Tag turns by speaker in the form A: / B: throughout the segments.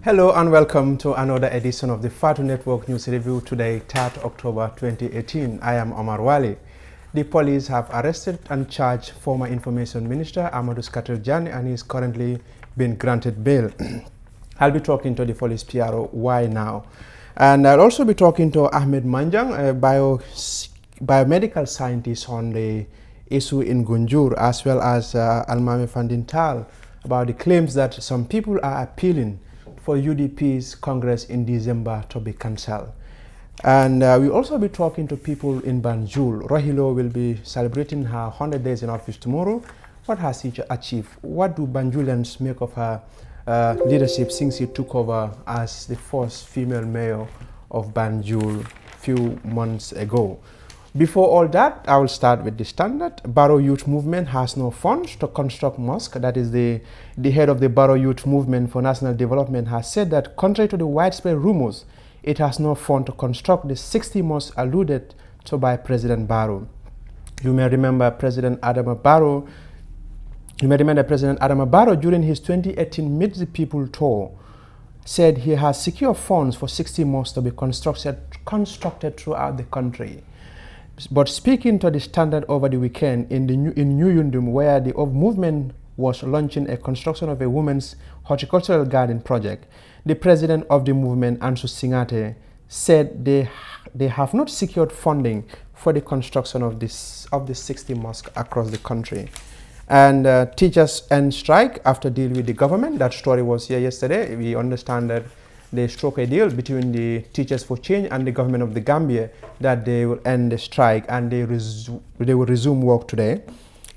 A: Hello and welcome to another edition of the Fatu Network News Review today, 3rd October 2018. I am Omar Wali. The police have arrested and charged former Information Minister Amadou Skatel-Jani and he is currently being granted bail. I'll be talking to the police PRO, why now? And I'll also be talking to Ahmed Manjang, a biomedical scientist on the issue in Gunjur, as well as Almame Fandintal, about the claims that some people are appealing for UDP's Congress in December to be cancelled. And we'll also be talking to people in Banjul. Rohilo will be celebrating her 100 days in office tomorrow. What has she achieved? What do Banjulians make of her leadership since she took over as the first female mayor of Banjul a few months ago? Before all that, I will start with the standard. Barrow Youth Movement has no funds to construct mosque. That is the head of the Barrow Youth Movement for National Development has said that contrary to the widespread rumors, it has no fund to construct the 60 mosques alluded to by President Barrow. You may remember President Adama Barrow during his 2018 Meet the People tour said he has secured funds for 60 mosques to be constructed throughout the country. But speaking to the Standard over the weekend in New Yundum, where the movement was launching a construction of a women's horticultural garden project, the president of the movement, Ansu Singate, said they have not secured funding for the construction of the 60 mosques across the country. And teachers end strike after deal with the government. That story was here yesterday. We understand that they struck a deal between the Teachers for Change and the government of the Gambia that they will end the strike and they will resume work today.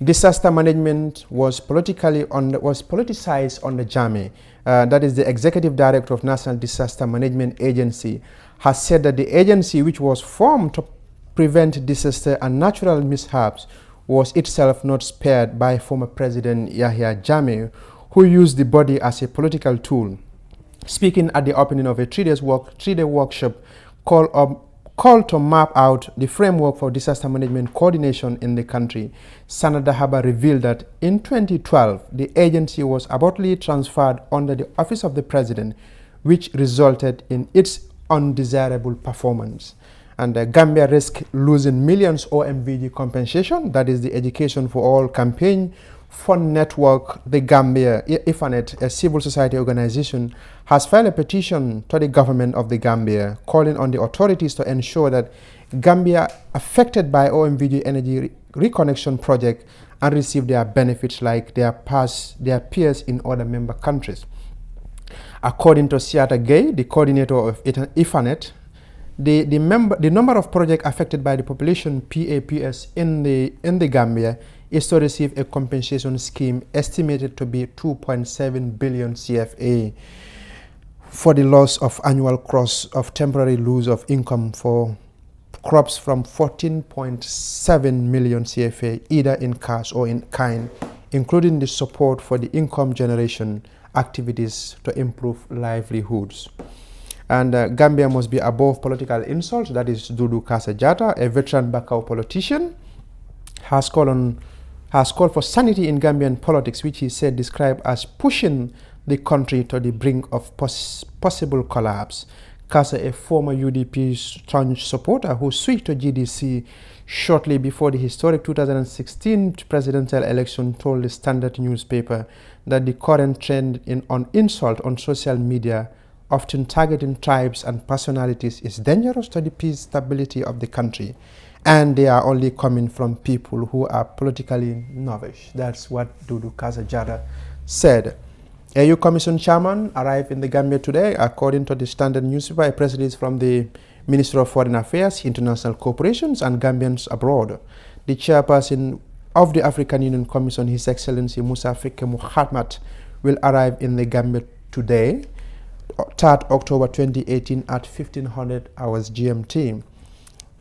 A: Disaster management was politicized on the Jame. That is the executive director of National Disaster Management Agency has said that the agency, which was formed to prevent disaster and natural mishaps, was itself not spared by former President Yahya Jammeh, who used the body as a political tool. Speaking at the opening of a three-day workshop called to map out the framework for disaster management coordination in the country, Senator Haba revealed that in 2012, the agency was abruptly transferred under the Office of the President, which resulted in its undesirable performance. And Gambia risked losing millions OMVG compensation, that is the Education for All campaign fund network. The Gambia, IFANET, a civil society organization, has filed a petition to the government of the Gambia calling on the authorities to ensure that Gambia affected by OMVG energy reconnection project and receive their benefits like their peers in other member countries. According to Siata Gay, the coordinator of IFANET, the number of projects affected by the population PAPS in the Gambia is to receive a compensation scheme estimated to be 2.7 billion CFA for the loss of annual cross of temporary loss of income for crops from 14.7 million CFA either in cash or in kind, including the support for the income generation activities to improve livelihoods. And Gambia must be above political insults. That is Dudu Kasajata, a veteran Bakau politician, has called for sanity in Gambian politics, which he said described as pushing the country to the brink of possible collapse. Kasa, a former UDP staunch supporter who switched to GDC shortly before the historic 2016 presidential election, told the Standard newspaper that the current trend on insult on social media, often targeting tribes and personalities, is dangerous to the peace stability of the country, and they are only coming from people who are politically novice. That's what Dudu Kasajada said. AU Commission chairman arrived in the Gambia today. According to the Standard newspaper, a press release from the Minister of Foreign Affairs, International Corporations and Gambians abroad. The chairperson of the African Union Commission, His Excellency Musa Fike Muhammad, will arrive in the Gambia today, 3rd October 2018 at 1500 hours GMT.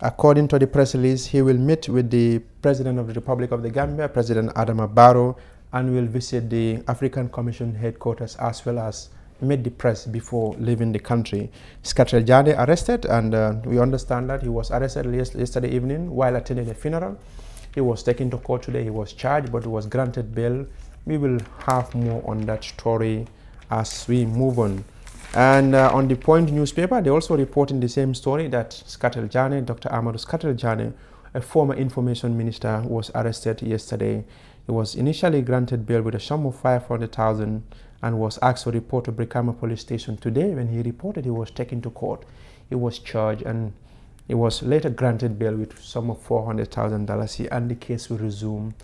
A: According to the press release, he will meet with the President of the Republic of the Gambia, President Adama Barrow, and will visit the African Commission headquarters as well as meet the press before leaving the country. Skatel-Jani arrested, and we understand that he was arrested yesterday evening while attending a funeral. He was taken to court today. He was charged, but he was granted bail. We will have more on that story as we move on. And on the Point newspaper, they also report in the same story that Skatel Jane, Dr. Amadou Skatel Jane, a former information minister, was arrested yesterday. He was initially granted bail with a sum of 500,000 and was asked to report to Brikama police station today. When he reported, he was taken to court. He was charged and he was later granted bail with a sum of $400,000, and the case will resume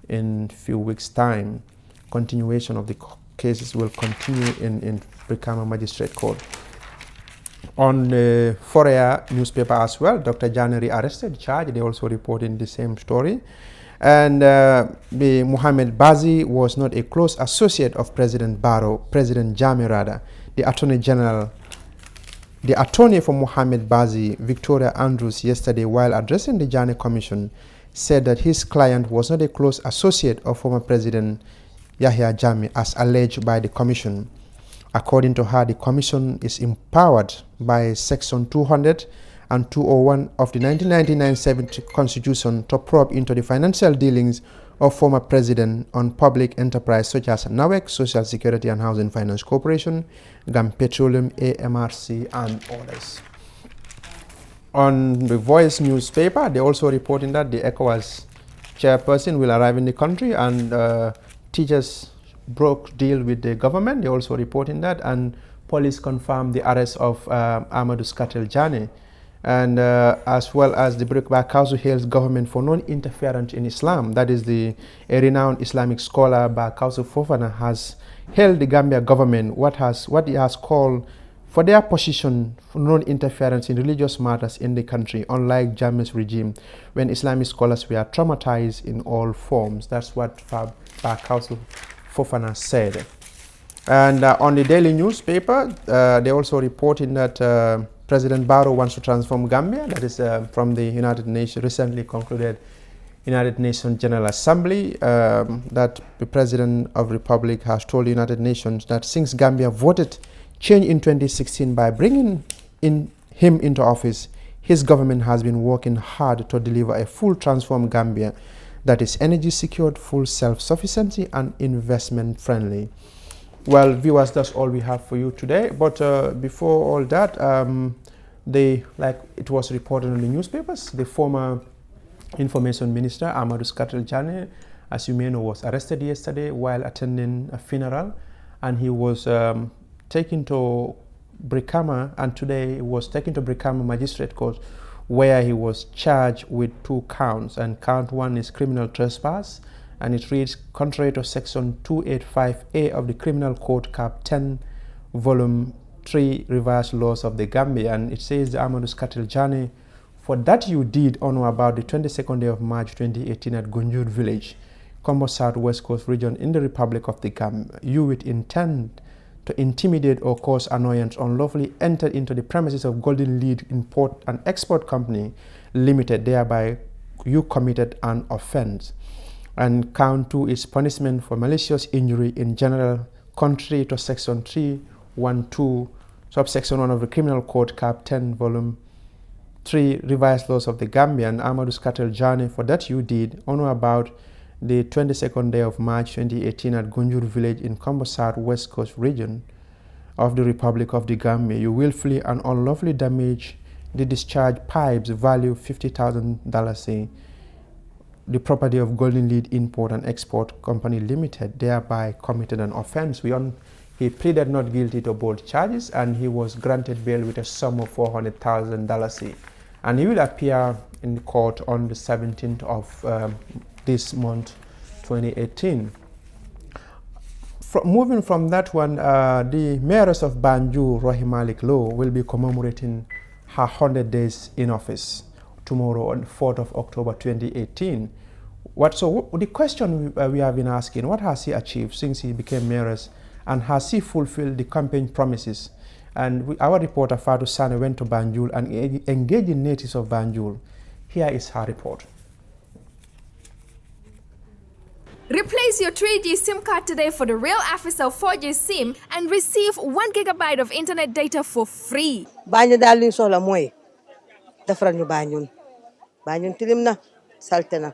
A: in a few weeks' time. Continuation of the cases will continue in Brikama Magistrate Court. On the Foria newspaper as well, Dr. Janeri arrested, charged. They also reported the same story. And the Mohamed Bazi was not a close associate of President Jammeh rather. The Attorney General, the attorney for Mohamed Bazi, Victoria Andrews, yesterday while addressing the Jammeh Commission, said that his client was not a close associate of former President Yahya Jammeh as alleged by the Commission. According to her, the Commission is empowered by Section 200 and 201 of the 1999-70 Constitution to probe into the financial dealings of former President on public enterprise such as NAWEC, Social Security and Housing Finance Corporation, GAM Petroleum, AMRC, and others. On the Voice newspaper, they also reporting that the ECOWAS chairperson will arrive in the country, and teachers broke deal with the government. They also reporting that, and police confirmed the arrest of Amadou Skatel Jane, and as well as the Brikama Council hails government for non-interference in Islam. That is a renowned Islamic scholar, Bakausu Fofana, has hailed the Gambia government what he has called for their position for non-interference in religious matters in the country, unlike Jammeh's regime, when Islamic scholars were traumatized in all forms. That's what Bakausu Fofana said. And on the daily newspaper, they also reporting that President Barrow wants to transform Gambia. That is from the United Nations, recently concluded United Nations General Assembly, that the President of the Republic has told the United Nations that since Gambia voted change in 2016 by bringing him into office, his government has been working hard to deliver a full transformed Gambia that is energy secured, full self-sufficiency, and investment friendly. Well, viewers, that's all we have for you today. But before all that, like it was reported in the newspapers, the former Information Minister Amadou Skatel Jane, as you may know, was arrested yesterday while attending a funeral, and he was taken to Brikama, and today he was taken to Brikama Magistrate Court, where he was charged with 2 counts, and count 1 is criminal trespass, and it reads contrary to Section 285A of the Criminal Code, Cap 10, Volume 3, Revised Laws of the Gambia, and it says, Amadou Skatel Jane, for that you did on or about the 22nd day of March 2018 at Gunjur Village, Combo South West Coast region in the Republic of the Gambia, you with intent to intimidate or cause annoyance unlawfully entered into the premises of Golden Lead Import and Export Company Limited, thereby you committed an offense. And count 2 is punishment for malicious injury in general, contrary to Section 312, subsection 1 of the Criminal Code, Cap 10, Volume 3, Revised Laws of the Gambia. And Amadou Skatel Jane, for that you did on or about the 22nd day of March 2018 at Gunjur Village in Combo South West Coast region of the Republic of the Gambia. You willfully and unlawfully damage the discharge pipes value $50,000, the property of Golden Lead Import and Export Company Limited, thereby committed an offense. He pleaded not guilty to both charges, and he was granted bail with a sum of $400,000. And he will appear in court on the 17th of this month, 2018. Moving from that one, the mayoress of Banjul, Rohey Malick Lowe, will be commemorating her 100 days in office tomorrow on 4th of October 2018. The question we have been asking, what has he achieved since he became mayoress, and has he fulfilled the campaign promises? And our reporter Fadu Sane went to Banjul and engaged the natives of Banjul. Here is her report.
B: Replace your 3G SIM card today for the real Africell 4G SIM and receive 1 GB of internet data for free.
C: Banjul daal li ñu soxla mooy defaral ñu Banjul tilim na salte na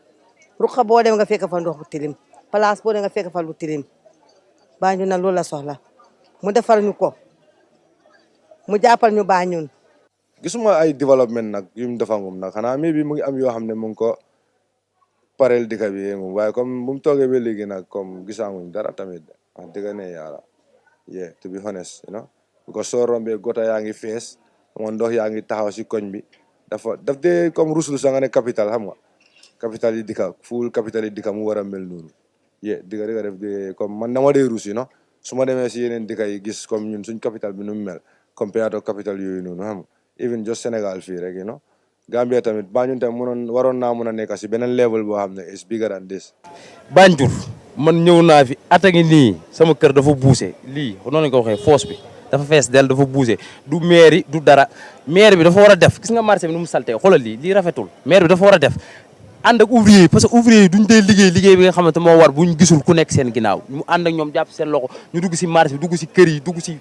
C: ruqa boo dem nga fekk fa ndox bu tilim place boo dem nga fekk fa lu tilim Banjul na loolu la soxla mu defal ñu ko mu jàppal ñu Banjul.
D: gisuma ay développement nag yu mu defangum nag xanaa mi bi mu ngi am yoo xam ne mu ngi ko pareel dëkk bi yéngum waaye comme bu mu toogee ba léegi nag comme gisaamuñ dara tamit wax dëgg ne yàlla yeah to be honest you know because soo rombee gota yaa ngi fees moom ndox yaa ngi taxaw si koñ bi daf dee comme ruslu sa nga ne capital xam nga capital yi dëkka fuul capital yi dëkka mu war a mel noonu yeah dëgg def de comme man dama dee rus you know su ma demee si yeneen dëkk yi gis comme ñun suñ capital bi nu mu mel compared to capital yooyu noonu xam nga even just Sénégal fii rek you know Gambia tamit Banjul tamit waroon naa mun a nekk si beneen level boo xam ne is bigger than this.
E: Banjul man ñëw naa fi ata ngi nii sama kër dafa buuse lii noonu lañ ko waxee foos bi dafa fees del dafa buuse du mairie du dara maire bi dafa war a def gis nga marché bi nu mu saltee xoolal lii rafetul maire bi dafa war a def ànd ak ouvrier yi parce que ouvrier yi duñ dee liggéey bi nga xamante moo war buñ gisul ku nekk seen ginnaaw ñu ànd ak ñoom jàpp seen loxo ñu dugg si marché bi dugg si kër yi dugg si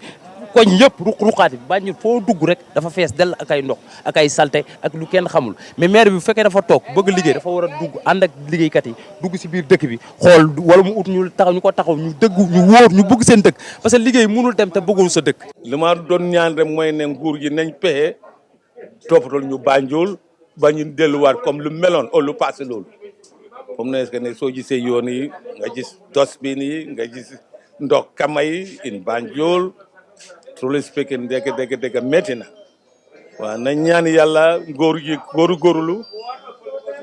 E: koñ yëpp ruqaati bi Banjul foo dugg rek dafa fees dell ak ay ndox ak ay salte ak lu kenn xamul mais maire bi bu fekkee dafa toog bëgg liggéey dafa war a dugg ànd ak liggéeykat yi dugg si biir dëkk bi xool wala mu ut ñu taxaw ñu ko taxaw ñu dëggu ñu wóor ñu bëgg seen dëkk parce que liggéey mënul dem te bëggul sa dëkk.
F: li ma doon ñaan rek mooy ne nguur gi nañ pexe toppatoo ñu Banjul ba ñu delluwaat comme lu meloon au lu passé loolu comme ne soo gisee yoon yi nga gis dustbin yi nga gis ndox kama yi in Banjul truly speaking dëgg métti na waaw nañ ñaan yàlla góorlu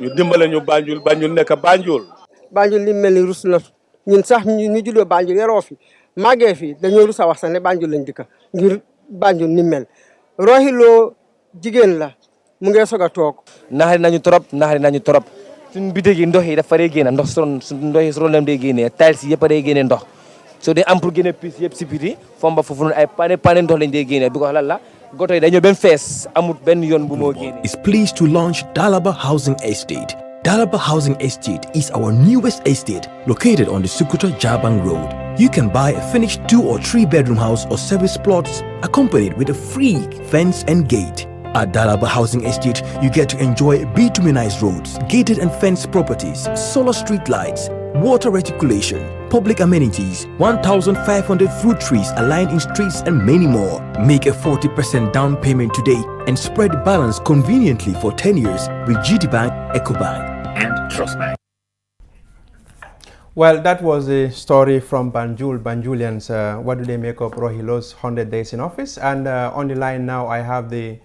F: ñu dimbale ñu Banjul nekk Banjul.
G: Banjul li mel ni rus na ñun sax ñu juddoo Banjul yaroo fi màggee fi dañoo rus a wax sax ne Banjul lañ dëkk ngir Banjul ni mel roxiloo jigéen la mu ngi soog a toog.
E: naxari nañu trop suñu bitig yi ndox yi dafa dee génne ndox ndox yi su doon dem day génnee tiles yi yëpp a day génne ndox. so day am pour génne pis yëpp si biti fomba foofu noonu ay pane ndox lañ dee génne bi ko lan la goto yi dañoo benn fees amul benn yoon bu moo génne.
H: Is pleased to launch Dalaba Housing Estate. Dalaba Housing Estate is our newest estate located on the Sukuta Jabang Road. You can buy a finished 2 or 3 bedroom house or service plots accompanied with a free fence and gate. At Dalaba Housing Estate, you get to enjoy bituminized roads, gated and fenced properties, solar street lights, water reticulation, public amenities, 1,500 fruit trees aligned in streets and many more. Make a 40% down payment today and spread the balance conveniently for 10 years with GT Bank, EcoBank and Trust Bank.
A: Well, that was a story from Banjulians. What do they make of Rohilo's 100 days in office? And on the line now, I have the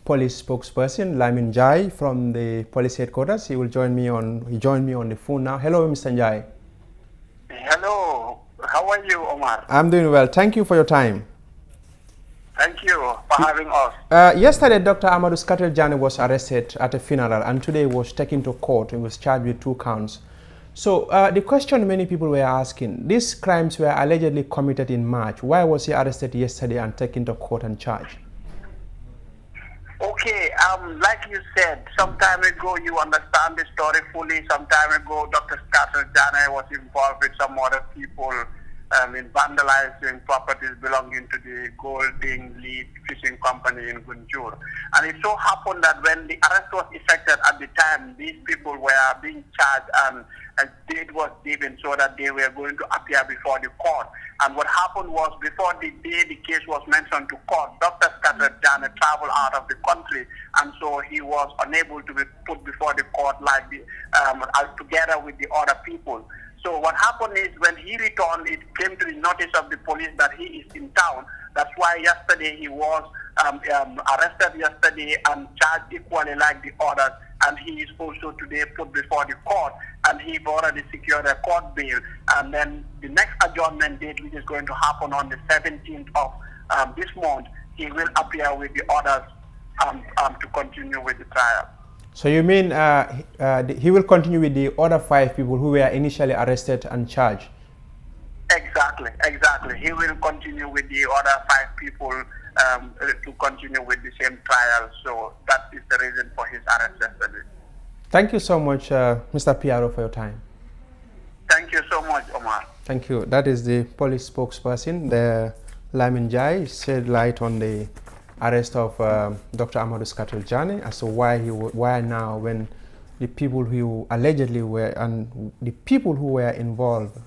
A: police spokesperson, Lamin Jai, from the police headquarters. He joined me on the phone now. Hello, Mr. Jai.
I: Hello. How are you, Omar?
A: I'm doing well. Thank you for your time.
I: Thank you for having us.
A: Yesterday, Dr. Amadou Skatel Jani was arrested at a funeral, and today was taken to court. He was charged with 2 counts. So the question many people were asking, these crimes were allegedly committed in March. Why was he arrested yesterday and taken to court and charged?
I: Okay, like you said, some time ago you understand the story fully. Some time ago, Dr. Skatel Jani was involved with some other people in vandalizing properties belonging to the Golding Lead Fishing Company in Gunjur. And it so happened that when the arrest was effected at the time, these people were being charged and a date was given so that they were going to appear before the court. And what happened was, before the day the case was mentioned to court, Dr. Skatel Jani traveled out of the country, and so he was unable to be put before the court like together with the other people. So what happened is, when he returned, it came to the notice of the police that he is in town. That's why yesterday he was arrested yesterday and charged equally like the others. And he is also today put before the court, and he's already secured a court bail. And then the next adjournment date, which is going to happen on the 17th of this month, he will appear with the others to continue with the trial.
A: So you mean he will continue with the other 5 people who were initially arrested and charged?
I: Exactly. He will continue with the other 5 people to continue with the same trial. So that is the reason for his arrest yesterday.
A: Thank you so much, Mr. Piaro, for your time.
I: Thank you so much, Omar.
A: Thank you. That is the police spokesperson, the Lamin Jai, shed light on the arrest of Dr. Amadou Skatel Jani as to why now, when the people who allegedly were, and the people who were involved,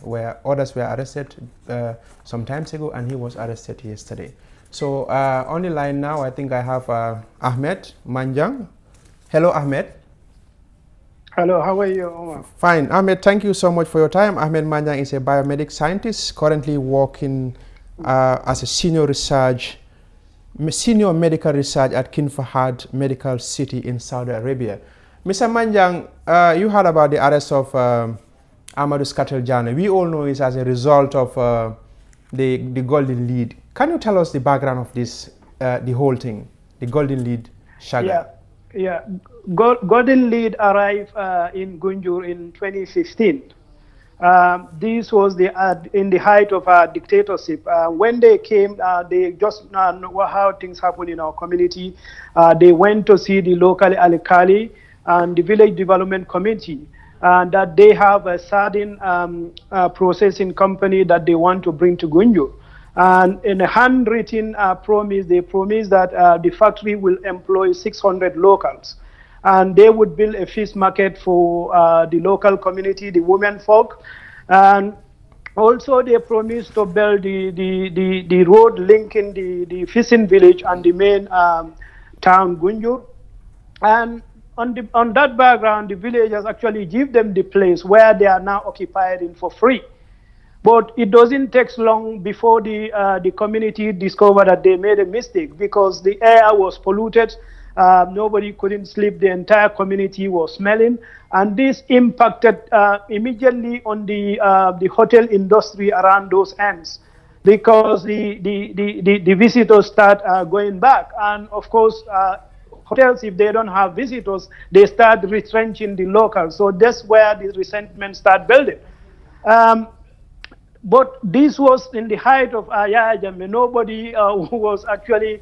A: others were arrested some time ago, and he was arrested yesterday. So on the line now, I think I have Ahmed Manjang. Hello, Ahmed.
J: Hello, how are you, Omar?
A: Fine. Ahmed, thank you so much for your time. Ahmed Manjang is a biomedic scientist currently working as a senior medical research at King Fahad Medical City in Saudi Arabia. Mr. Manjang, you heard about the arrest of Amadou Skatel Jane. We all know it's as a result of the Golden Lead. Can you tell us the background of this, the whole thing, the Golden Lead saga?
J: Yeah. Golden Lead arrived in Gunjur in 2015. This was in the height of dictatorship. When they came, they just know how things happen in our community. They went to see the local Alikali and the village development committee, and that they have a certain processing company that they want to bring to Gunjur. And in a handwritten promise, they promised that the factory will employ 600 locals. And they would build a fish market for the local community, the women folk. And also they promised to build the road linking the fishing village and the main town, Gunjur. And on that background, the villagers actually give them the place where they are now occupying for free. But it doesn't take long before the community discovered that they made a mistake, because the air was polluted. Nobody couldn't sleep. The entire community was smelling, and this impacted immediately on the hotel industry around those ends, because the visitors start going back, and of course hotels, if they don't have visitors, they start retrenching the locals. So that's where the resentment start building. But this was in the height of Yahya Jammeh. Nobody was actually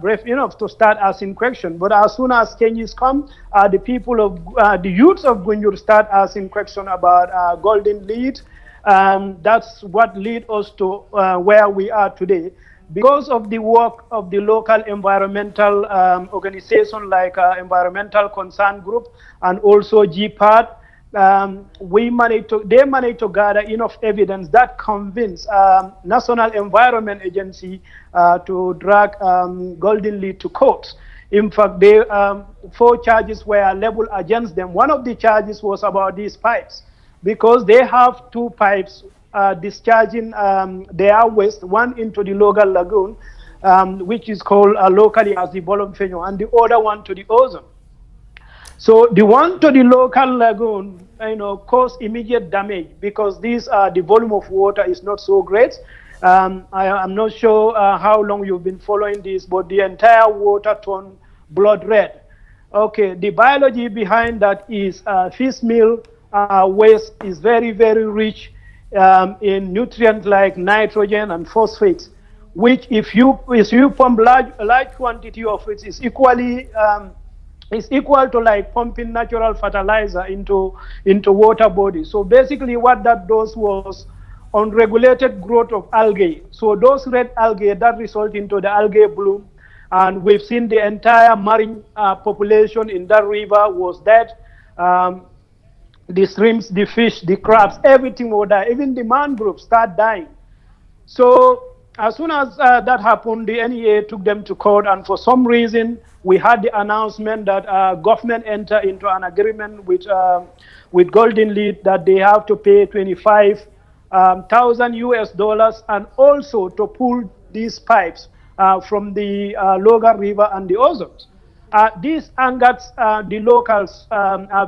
J: brave enough to start asking questions. But as soon as changes come, the people of the youths of Gunjur start asking questions about Golden Lead. That's what led us to where we are today. Because of the work of the local environmental organization like Environmental Concern Group and also GPAD, they managed to gather enough evidence that convinced National Environment Agency to drag Golden Lead to court. In fact, 4 charges were leveled against them. One of the charges was about these pipes, because they have 2 pipes discharging their waste, one into the local lagoon, which is called locally as the Bolomfeño, and the other one to the ozone. So the one to the local lagoon, caused immediate damage, because the volume of water is not so great. I'm not sure how long you've been following this, but the entire water turned blood red. Okay, the biology behind that is fish meal waste is very, very rich in nutrients like nitrogen and phosphates, which if you pump large quantity of it is equal to like pumping natural fertilizer into water bodies. So basically what that does was unregulated growth of algae. So those red algae that result into the algae bloom, and we've seen the entire marine population in that river was dead. The shrimps, the fish, the crabs, everything will die. Even the mangroves start dying. So as soon as that happened, the NEA took them to court, and for some reason, we had the announcement that government entered into an agreement with Golden Lead that they have to pay $25,000 US, and also to pull these pipes from the Logar River and the Ozons. This angered the locals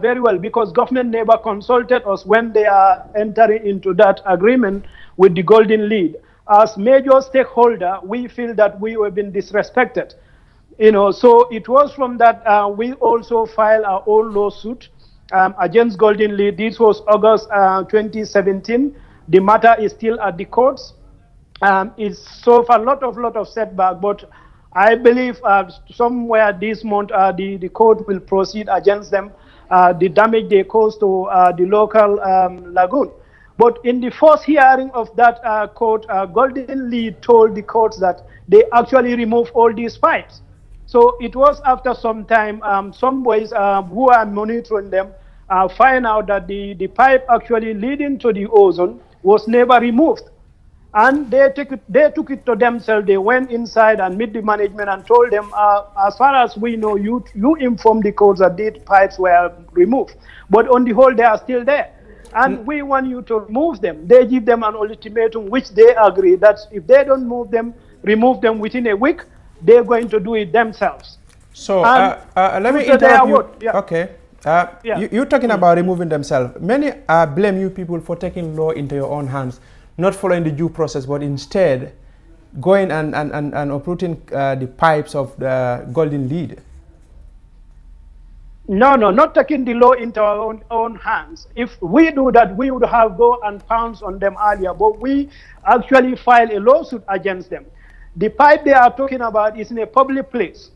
J: very well, because government never consulted us when they are entering into that agreement with the Golden Lead. As major stakeholder, we feel that we have been disrespected. So it was from that we also filed our own lawsuit against Golden Lead. This was August 2017. The matter is still at the courts. It's so far a lot of setback, but I believe somewhere this month the court will proceed against them, the damage they caused to the local lagoon. But in the first hearing of that court, Golden Lead told the courts that they actually removed all these pipes. So it was after some time, some boys who are monitoring them find out that the pipe actually leading to the ozone was never removed. And they took it to themselves. They went inside and met the management and told them, as far as we know, you informed the courts that these pipes were removed. But on the whole, they are still there. And we want you to remove them. They give them an ultimatum, which they agree that if they don't remove them within a week, they're going to do it themselves.
A: So let me interrupt you.
J: Yeah.
A: Okay. You're talking about removing themselves. Many blame you people for taking law into your own hands, not following the due process, but instead going and uprooting the pipes of the Golden Lead.
J: No, not taking the law into our own hands. If we do that, we would have go and pounce on them earlier, but we actually filed a lawsuit against them. The pipe they are talking about is in a public place.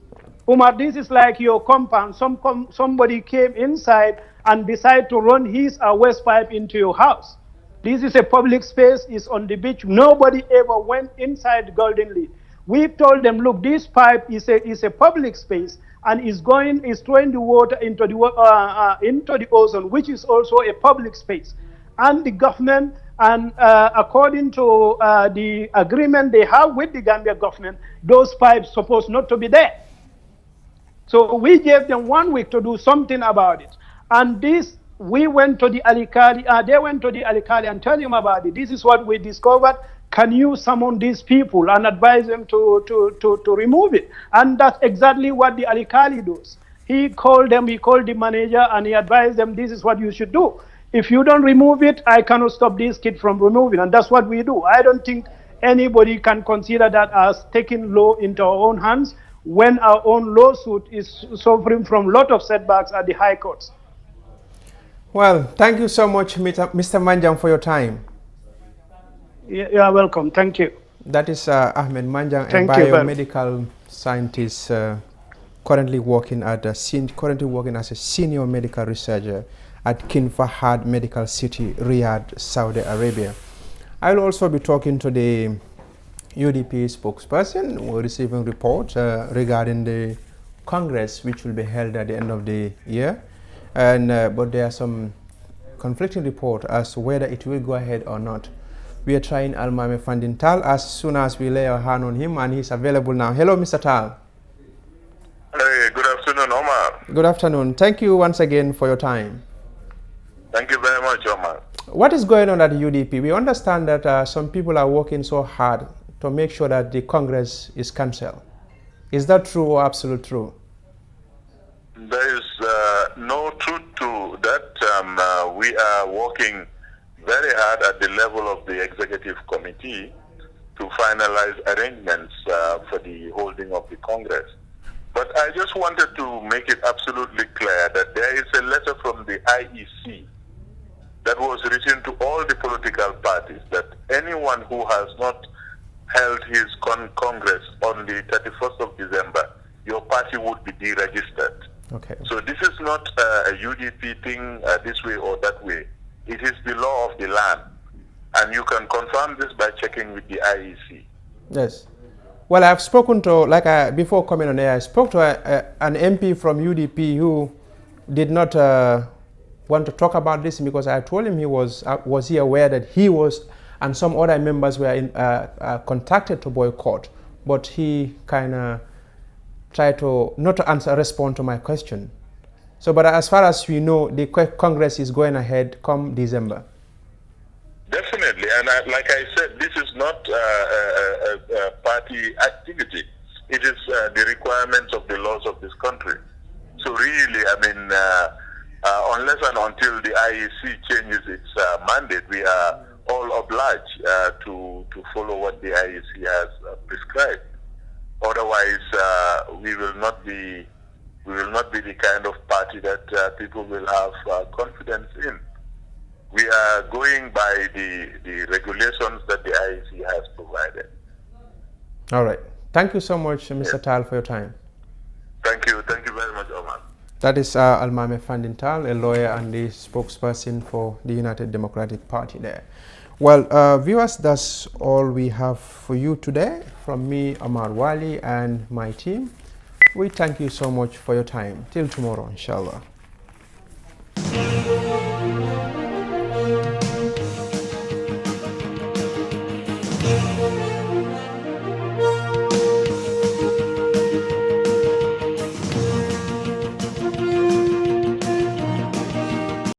J: Umar, this is like your compound. Somebody came inside and decided to run his waste pipe into your house. This is a public space, it's on the beach. Nobody ever went inside Golden Lead. We told them, look, this pipe is a public space and is throwing the water into the ocean, which is also a public space. And the government, and according to the agreement they have with the Gambia government, those pipes supposed not to be there. So we gave them 1 week to do something about it. And this, we went to the Alikali, they went to the Alikali and told him about it. This is what we discovered. Can you summon these people and advise them to remove it? And that's exactly what the Alikali does. He called them, he called the manager, and he advised them, this is what you should do. If you don't remove it, I cannot stop these kids from removing it. And that's what we do. I don't think anybody can consider that as taking law into our own hands when our own lawsuit is suffering from a lot of setbacks at the high courts.
A: Well, thank you so much, Mr. Manjang, for your time.
J: You are welcome. Thank you.
A: That is Ahmed Manjang, a biomedical scientist currently working as a senior medical researcher at King Fahad Medical City, Riyadh, Saudi Arabia. I'll also be talking to the UDP spokesperson. We're receiving reports regarding the Congress, which will be held at the end of the year. And but there are some conflicting reports as to whether it will go ahead or not. We are trying Almame Fandin Tal as soon as we lay our hand on him, and he's available now. Hello, Mr. Tal.
K: Hey, good afternoon, Omar.
A: Good afternoon. Thank you once again for your time.
K: Thank you very much, Omar.
A: What is going on at the UDP? We understand that some people are working so hard to make sure that the Congress is cancelled. Is that true or absolute true?
K: There is no truth to that. We are working very hard at the level of the executive committee to finalize arrangements for the holding of the Congress. But I just wanted to make it absolutely clear that there is a letter from the IEC that was written to all the political parties that anyone who has not held his Congress on the 31st of December, your party would be deregistered.
A: Okay.
K: So this is not a UDP thing this way or that way. It is the law of the land. And you can confirm this by checking with the IEC.
A: Yes. Well, I've spoken to, before coming on air, I spoke to an MP from UDP who did not want to talk about this because I told him was he aware that he was and some other members were contacted to boycott, but he kind of tried to not to respond to my question. So, but as far as we know, the Congress is going ahead come December.
K: Definitely, and like I said, this is not a party activity. It is the requirements of the laws of this country. So really, I mean, unless and until the IEC changes its mandate, we are all obliged to follow what the IEC has prescribed. Otherwise, we will not be the kind of party that people will have confidence in. We are going by the regulations that the IEC has provided.
A: All right. Thank you so much, Mr. Tal, for your time.
K: Thank you. Thank you very much, Omar.
A: That is Almame Fandin Tal, a lawyer and the spokesperson for the United Democratic Party there. Well, viewers, that's all we have for you today. From me, Omar Wali, and my team, we thank you so much for your time. Till tomorrow, inshallah.